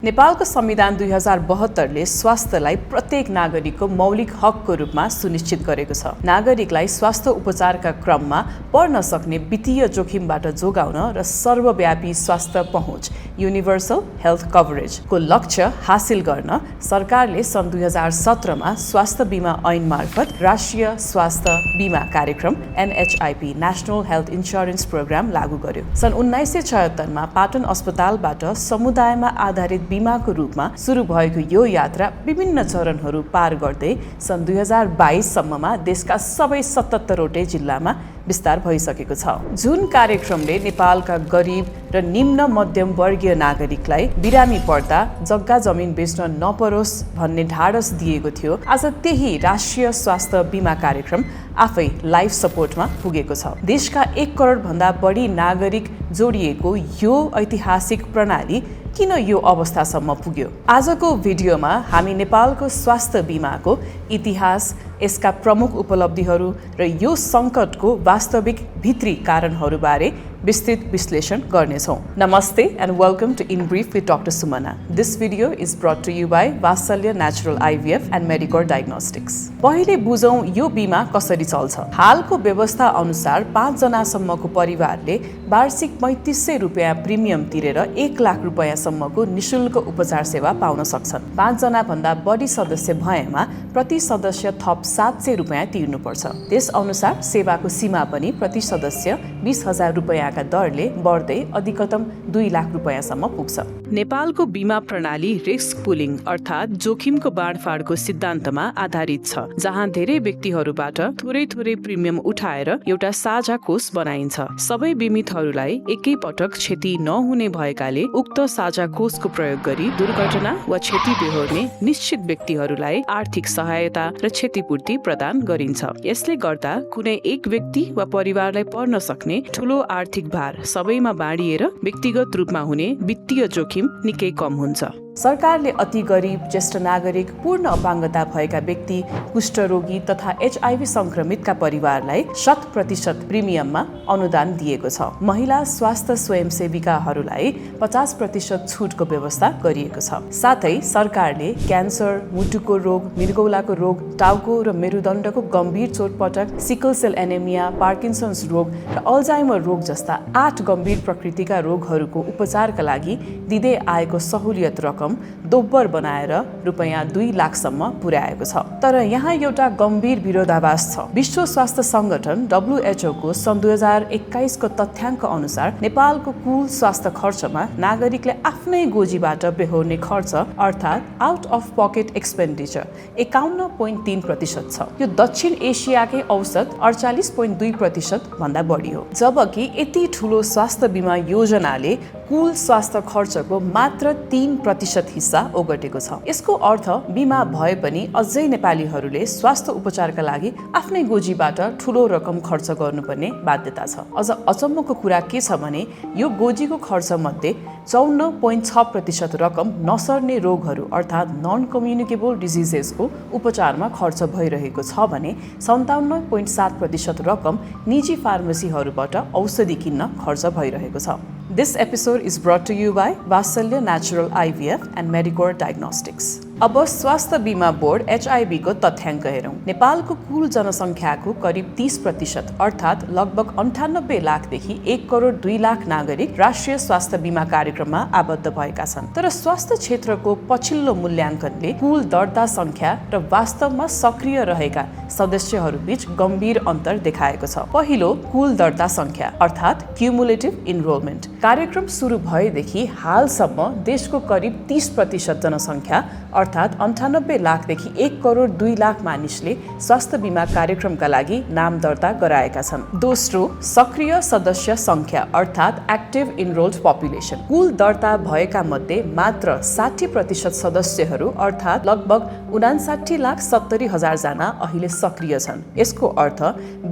नेपालको संविधान 2072 ले स्वास्थ्यलाई प्रत्येक नागरिकको मौलिक हकको रूपमा सुनिश्चित गरेको छ। नागरिकलाई स्वास्थ्य उपचारका क्रममा पर्न सक्ने वित्तीय जोखिमबाट जोगाउन र सर्वव्यापी स्वास्थ्य पहुँच युनिभर्सल हेल्थ कभरेजको लक्ष्य हासिल गर्न सरकारले सन् 2017 मा स्वास्थ्य बीमा ऐन मार्फत राष्ट्रिय स्वास्थ्य बीमा कार्यक्रम NHIP national health insurance programme लागू गर्यो। सन् 1976 मा पाटन अस्पतालबाट समुदायमा आधारित बीमाको रूपमा सुरु भएको यो यात्रा विभिन्न चरणहरू पार गर्दै सन् 2022 सम्ममा देशका सबै 77 वटै जिल्लामा विस्तार भइसकेको छ। जुन कार्यक्रमले नेपालका गरिब र निम्न मध्यम वर्गीय नागरिकलाई बिरामी पर्दा जग्गा जमिन बेच्न नपरोस् भन्ने ढाडस दिएको थियो, आज त्यही राष्ट्रिय स्वास्थ्य बीमा कार्यक्रम आफै लाइफ सपोर्टमा पुगेको छ। देशका 1 करोड भन्दा बढी नागरिक जोडिएको यो ऐतिहासिक प्रणाली किन यो अवस्थासम्म पुग्यो? आजको भिडियोमा हामी नेपालको स्वास्थ्य बीमाको इतिहास, यसका प्रमुख उपलब्धिहरू र यो सङ्कटको वास्तविक भित्री कारणहरूबारे विस्तृत विश्लेषण गर्नेछौँ। नमस्ते and welcome to in brief with doctor Sumana. This video is brought to you by Vatsalya natural IVF and Medicore diagnostics. पहिले बुझौँ यो बीमा कसरी चल्छ। हालको व्यवस्था अनुसार 5 जनासम्मको परिवारले वार्षिक 3500 रुपियाँ प्रिमियम तिरेर 1 लाख रुपियाँसम्मको निशुल्क उपचार सेवा पाउन सक्छन्। 5 जना भन्दा बढी सदस्य भएमा प्रति सदस्य थप 700 रुपियाँ तिर्नुपर्छ। त्यस अनुसार सेवाको सीमा पनि प्रति सदस्य 20,000 रुपियाँका दरले बढ्दै अधिकतम 2 लाख रुपियाँसम्म पुग्छ। नेपालको बीमा प्रणाली रिस्क पुलिङ अर्थात् जोखिमको बाँडफाँडको सिद्धान्तमा आधारित छ, जहाँ धेरै व्यक्तिहरूबाट थोरै थोरै प्रिमियम उठाएर एउटा साझा कोष बनाइन्छ। सबै बिमितहरूलाई एकै पटक क्षति नहुने भएकाले उक्त साझा कोषको प्रयोग गरी दुर्घटना वा क्षति बेहोर्ने निश्चित व्यक्तिहरूलाई आर्थिक सहायता र क्षतिपूर्ति प्रदान गरिन्छ। यसले गर्दा कुनै एक व्यक्ति वा परिवारलाई पर्न सक्ने ठूलो आर्थिक भार सबैमा बाँडिएर व्यक्तिगत रूपमा हुने वित्तीय जोखिम निकै कम हुन्छ। सरकारले अति गरिब, ज्येष्ठ नागरिक, पूर्ण अपाङ्गता भएका व्यक्ति, कुष्ठरोगी तथा HIV संक्रमितका परिवारलाई 100% प्रिमियममा अनुदान दिएको छ। महिला स्वास्थ्य स्वयंसेविकाहरूलाई 50% छुटको व्यवस्था गरिएको छ। साथै सरकारले क्यान्सर, मुटुको रोग, मृगौलाको रोग, टाउको र मेरुदण्डको गम्भीर चोटपटक, सिकल सेल एनेमिया, पार्किन्सन्स रोग र अल्जाइमर रोग जस्ता 8 गम्भीर प्रकृतिका रोगहरूको उपचारका लागि दिँदै आएको सहुलियत रकम दोब्बर बनाएर रुपियाँ 2 लाखसम्म पुर्याएको छ। तर यहाँ एउटा गम्भीर विरोधाभास छ। विश्व स्वास्थ्य संगठन WHO को सन् 2021 को तथ्याङ्क अनुसार नेपालको कुल स्वास्थ्य खर्चमा नागरिकले आफ्नै गोजीबाट बेहोर्ने खर्च अर्थात् आउट अफ पकेट एक्सपेन्डिचर 51.3% छ। यो दक्षिण एसियाकै औसत 48.2% भन्दा बढी हो। जबकि यति ठूलो स्वास्थ्य बीमा योजनाले कुल स्वास्थ्य खर्चको मात्र 3% हिस्सा ओगटेको छ। यसको अर्थ बीमा भए पनि अझै नेपालीहरूले स्वास्थ्य उपचारका लागि आफ्नै गोजीबाट ठूलो रकम खर्च गर्नुपर्ने बाध्यता छ। अझ अचम्मको कुरा के छ भने यो गोजीको खर्च मध्ये 54.6% रकम नसर्ने रोगहरू अर्थात् नन कम्युनिकेबल डिजिजेसको उपचारमा खर्च भइरहेको छ भने 57.7% रकम निजी फार्मेसीहरूबाट औषधि किन्न खर्च भइरहेको छ। This episode is brought to you by Vatsalya Natural IVF and Medicore Diagnostics. अब स्वास्थ्य बीमा बोर्ड HIB को तथ्याङ्क हेरौँ। नेपालको कुल जनसङ्ख्याको करिब 30% अर्थात् लगभग 98 लाखदेखि 1 करोड 2 लाख नागरिक राष्ट्रिय स्वास्थ्य बीमा कार्यक्रममा आबद्ध भएका छन्। तर स्वास्थ्य क्षेत्रको पछिल्लो मूल्याङ्कनले कुल दर्ता सङ्ख्या र वास्तवमा सक्रिय रहेका सदस्यहरूबीच गम्भीर अन्तर देखाएको छ। पहिलो, कुल दर्ता सङ्ख्या अर्थात् क्युमुलेटिभ इनरोलमेन्ट। कार्यक्रम सुरु भएदेखि हालसम्म देशको करिब 30% जनसङ्ख्या अर्थात् 98 लाखदेखि 1 करोड 2 लाख मानिसले स्वास्थ्य बीमा कार्यक्रमका लागि नाम दर्ता गराएका छन्। दोस्रो, सक्रिय सदस्य सङ्ख्या अर्थात् एक्टिभ इनरोल्ड पपुलेसन। कुल दर्ता भएका मध्ये मात्र 60% सदस्यहरू अर्थात् लगभग 59,70,000 जना अहिले सक्रिय छन्। यसको अर्थ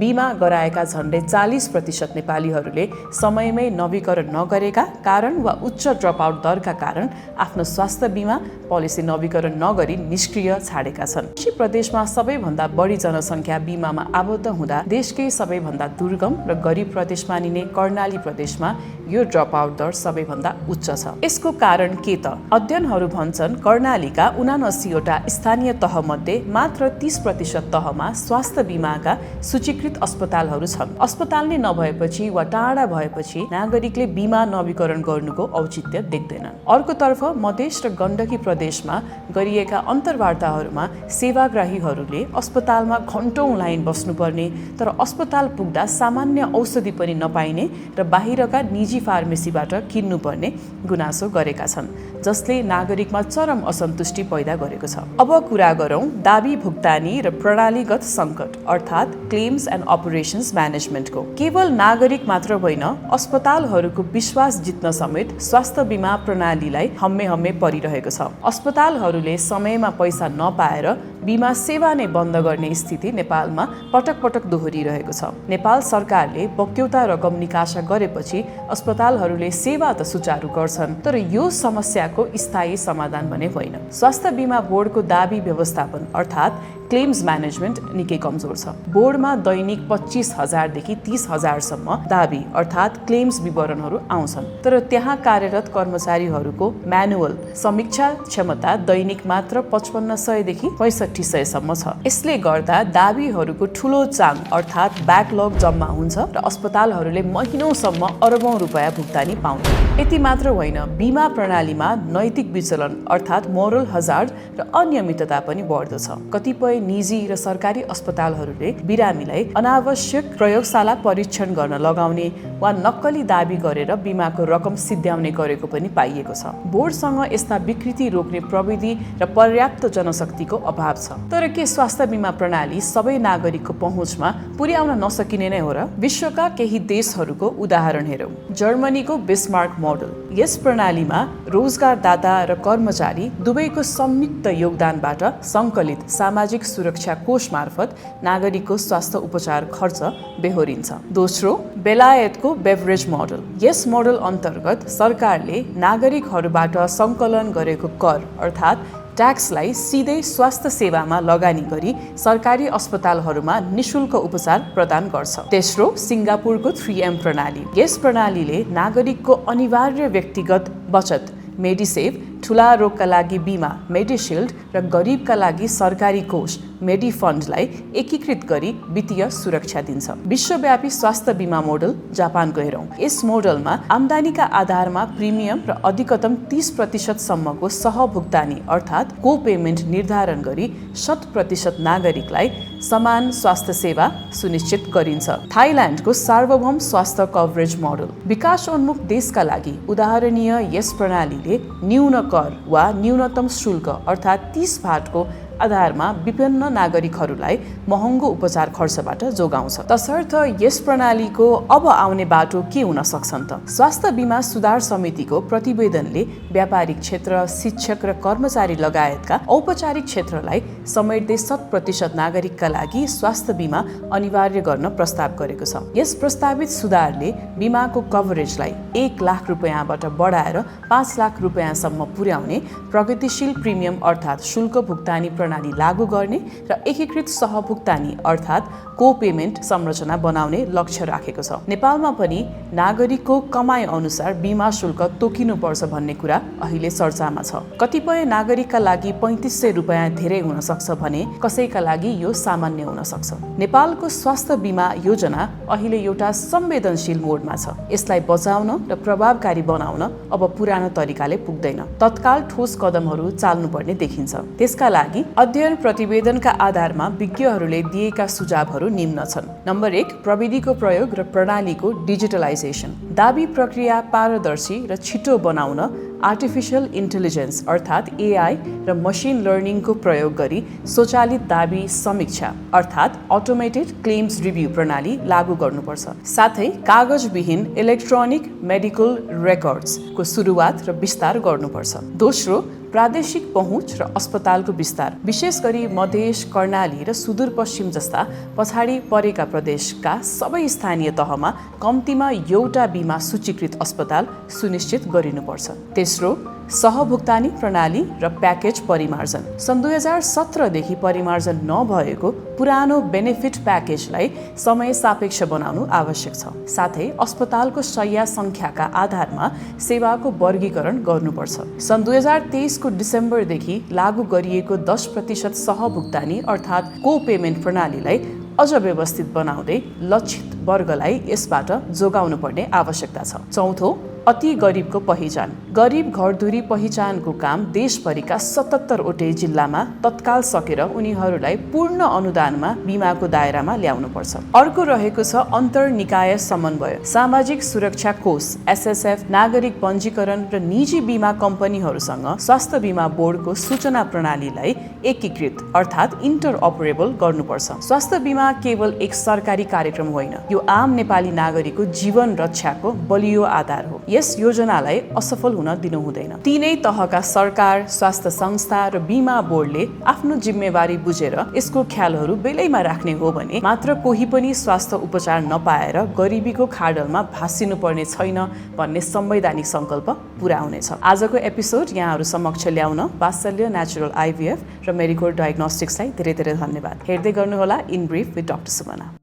बीमा गराएका झन्डै 40% नेपालीहरूले समयमै नवीकरण नगरेका कारण वा उच्च ड्रपआउट दरका कारण आफ्नो स्वास्थ्य बीमा पोलिसी नवीकरण तर नगरी निष्क्रिय छाडेका छन्। कृषि प्रदेशमा सबैभन्दा बढी जनसङ्ख्या बिमामा आबद्ध हुँदा देशकै सबैभन्दा दुर्गम र गरिब प्रदेश मानिने कर्णाली प्रदेशमा यो ड्रप आउट दर सबैभन्दा उच्च छ। यसको कारण के त? अध्ययनहरू भन्छन् कर्णालीका 79 वटा स्थानीय तहमध्ये मात्र 30% तहमा स्वास्थ्य बिमाका सूचीकृत अस्पतालहरू छन्। अस्पताल नै नभएपछि वा टाढा भएपछि नागरिकले बिमा नवीकरण गर्नुको औचित्य देख्दैनन्। अर्कोतर्फ मधेस र गण्डकी प्रदेशमा गरिएका अन्तर्वार्ताहरूमा सेवाग्राहीहरूले अस्पतालमा घण्टौं लाइन बस्नुपर्ने तर अस्पताल पुग्दा सामान्य औषधि पनि नपाइने र बाहिरका निजी फार्मेसीबाट किन्नुपर्ने गुनासो गरेका छन्, जसले नागरिकमा चरम असन्तुष्टि पैदा गरेको छ। अब कुरा गरौँ दाबी भुक्तानी र प्रणालीगत सङ्कट अर्थात् क्लेम्स एन्ड अपरेशन्स म्यानेजमेन्टको। केवल नागरिक मात्र होइन, अस्पतालहरूको विश्वास जित्न समेत स्वास्थ्य बिमा प्रणालीलाई हम्मे परिरहेको छ। अस्पतालहरूले समयमा पैसा नपाएर बिमा सेवा नै बन्द गर्ने स्थिति नेपालमा पटक पटक दोहोरिरहेको छ। नेपाल सरकारले बक्यौता रकम निकासा गरेपछि अस्पतालहरूले सेवा त सुचारू गर्छन्, तर यो समस्याको स्थायी समाधान भने होइन। स्वास्थ्य बिमा बोर्डको दाबी व्यवस्थापन अर्थात् क्लेम्स म्यानेजमेन्ट निकै कमजोर छ। बोर्डमा दैनिक 25,000 देखि 30,000 सम्म दाबी अर्थात् क्लेम्स विवरणहरू आउँछन्, तर त्यहाँ कार्यरत कर्मचारीहरूको म्यानुअल समीक्षा क्षमता दैनिक मात्र 5500 देखि 6500 सम्म छ। यसले गर्दा दाबीहरूको ठूलो चाङ अर्थात् ब्याकलग जम्मा हुन्छ र अस्पतालहरूले महिनौसम्म अरबौं रुपैयाँ भुक्तानी पाउँछन्। यति मात्र होइन, बिमा प्रणालीमा नैतिक विचलन अर्थात् मोरल हजार्ड र अनियमितता पनि बढ्दो छ। कतिपय निजी र सरकारी अस्पतालहरूले बिरामीलाई अनावश्यक प्रयोगशाला परीक्षण गर्न लगाउने वा नक्कली दाबी गरेर बिमाको रकम सिद्ध्याउने गरेको पनि पाइएको छ। बोर्डसँग यस्ता विकृति रोक्ने प्रविधि र पर्याप्त जनशक्तिको अभाव छ। तर के स्वास्थ्य बिमा प्रणाली सबै नागरिकको पहुँचमा पुर्याउन नसकिने नै हो र? विश्वका केही देशहरूको उदाहरण हेरौँ। जर्मनीको बिस्मार्क मोडल। यस प्रणालीमा रोजगारदाता र कर्मचारी दुवैको संयुक्त योगदानबाट सङ्कलित सामाजिक सुरक्षा कोष मार्फत नागरिकको स्वास्थ्य उपचार खर्च बेहोरिन्छ। दोस्रो, बेलायतको बेभरेज मोडल। यस मोडल अन्तर्गत सरकारले नागरिकहरूबाट सङ्कलन गरेको कर अर्थात् ट्याक्सलाई सिधै स्वास्थ्य सेवामा लगानी गरी सरकारी अस्पतालहरूमा निशुल्क उपचार प्रदान गर्छ। तेस्रो, सिङ्गापुरको 3M प्रणाली। यस प्रणालीले नागरिकको अनिवार्य व्यक्तिगत बचत मेडिसेभ, ठुला रोगका लागि बिमा मेडिसिल्ड र गरिबका लागि सरकारी कोष मेडिफन्डलाई एकीकृत गरी वित्तीय सुरक्षा दिन्छ। विश्वव्यापी स्वास्थ्य बिमा मोडल जापानको हेरौँ। यस मोडलमा आम्दानीका आधारमा प्रिमियम र अधिकतम 30% सम्मको सहभुक्तानी अर्थात् को पेमेन्ट निर्धारण गरी 100% नागरिकलाई समान स्वास्थ्य सेवा सुनिश्चित गरिन्छ। थाइल्यान्डको सार्वभौम स्वास्थ्य कभरेज मोडल। विकासोन्मुख देशका लागि उदाहरणीय यस प्रणालीले न्यून कर वा न्यूनतम शुल्क अर्थात् 30% आधारमा विभिन्न नागरिकहरूलाई महँगो उपचार खर्चबाट जोगाउँछ। तसर्थ यस प्रणालीको अब आउने बाटो के हुन सक्छन् त? स्वास्थ्य बिमा सुधार समितिको प्रतिवेदनले व्यापारिक क्षेत्र, शिक्षक र कर्मचारी लगायतका औपचारिक क्षेत्रलाई समेट्दै 100% नागरिकका लागि स्वास्थ्य बिमा अनिवार्य गर्न प्रस्ताव गरेको छ। यस प्रस्तावित सुधारले बिमाको कभरेजलाई 1 लाख रुपैयाँबाट बढाएर 5 लाख रुपैयाँसम्म पुर्याउने, प्रगतिशील प्रिमियम अर्थात् शुल्क भुक्तानी प्रणाली लागू गर्ने र एकीकृत सहभुक्तानी अर्थात् को पेमेन्ट संरचना बनाउने लक्ष्य राखेको छ। नेपालमा पनि नागरिकको कमाइ अनुसार बिमा शुल्क तोकिनुपर्छ भन्ने कुरा अहिले चर्चामा छ। कतिपय नागरिकका लागि 3500 रुपैयाँ धेरै हुन सक्छ भने कसैका लागि यो सामान्य हुन सक्छ। नेपालको स्वास्थ्य बिमा योजना अहिले एउटा संवेदनशील मोडमा छ। यसलाई बचाउन र प्रभावकारी बनाउन अब पुरानो तरिकाले पुग्दैन, तत्काल ठोस कदमहरू चाल्नुपर्ने देखिन्छ। त्यसका लागि अध्ययन प्रतिवेदनका आधारमा विज्ञहरूले दिएका सुझावहरू निम्न छन्। नम्बर 1, प्रविधिको प्रयोग र प्रणालीको डिजिटलाइजेसन। दाबी प्रक्रिया पारदर्शी र छिटो बनाउन आर्टिफिसियल इन्टेलिजेन्स अर्थात् एआई र मसिन लर्निङको प्रयोग गरी स्वचालित दाबी समीक्षा अर्थात् अटोमेटेड क्लेम्स रिभ्यू प्रणाली लागू गर्नुपर्छ। साथै कागजविहीन इलेक्ट्रोनिक मेडिकल रेकर्ड्सको सुरुवात र विस्तार गर्नुपर्छ। दोस्रो, प्रादेशिक पहुँच र अस्पतालको विस्तार। विशेष गरी मधेस, कर्णाली र सुदूरपश्चिम जस्ता पछाडि परेका प्रदेशका सबै स्थानीय तहमा कम्तीमा एउटा बिमा सूचीकृत अस्पताल सुनिश्चित गरिनुपर्छ। तेस्रो, सहभुक्तानी प्रणाली र प्याकेज परिमार्जन। सन् 2017 देखि परिमार्जन नभएको पुरानो बेनिफिट प्याकेजलाई समय सापेक्ष बनाउनु आवश्यक छ। साथै अस्पतालको शय्या संख्याका आधारमा सेवाको वर्गीकरण गर्नुपर्छ। सन् 2023 को डिसेम्बरदेखि लागू गरिएको 10% सहभुक्तानी अर्थात् को पेमेन्ट प्रणालीलाई अझ व्यवस्थित बनाउँदै लक्षित वर्गलाई यसबाट जोगाउनु पर्ने आवश्यकता छ। चौथो, अति गरिबको पहिचान। गरिब घरधुरी पहिचानको काम देशभरिका 77 वटै जिल्लामा तत्काल सकेर उनीहरूलाई पूर्ण अनुदानमा बिमाको दायरामा ल्याउनुपर्छ। अर्को रहेको छ अन्तर्निकाय समन्वय। सामाजिक सुरक्षा कोष एसएसएफ, नागरिक पञ्जीकरण र निजी बिमा कम्पनीहरूसँग स्वास्थ्य बिमा बोर्डको सूचना प्रणालीलाई एकीकृत अर्थात् इन्टरअपरेबल गर्नुपर्छ। स्वास्थ्य बिमा केवल एक सरकारी कार्यक्रम होइन, यो आम नेपाली नागरिकको जीवन रक्षाको बलियो आधार हो। यस योजनालाई असफल हुन दिनु हुँदैन। तीनै तहका सरकार, स्वास्थ्य संस्था र बिमा बोर्डले आफ्नो जिम्मेवारी बुझेर यसको ख्यालहरू बेलैमा राख्ने हो भने मात्र कोही पनि स्वास्थ्य उपचार नपाएर गरिबीको खाडलमा भासिनु पर्ने छैन भन्ने संवैधानिक संकल्प पूरा हुनेछ। आजको एपिसोड यहाँहरू समक्ष ल्याउन वात्सल्य नेचुरल आइभीएफ र मेरिकोड डायग्नोस्टिक्सलाई धेरै धेरै धन्यवाद। हेर्दै गर्नुहोला in brief with doctor Sumana.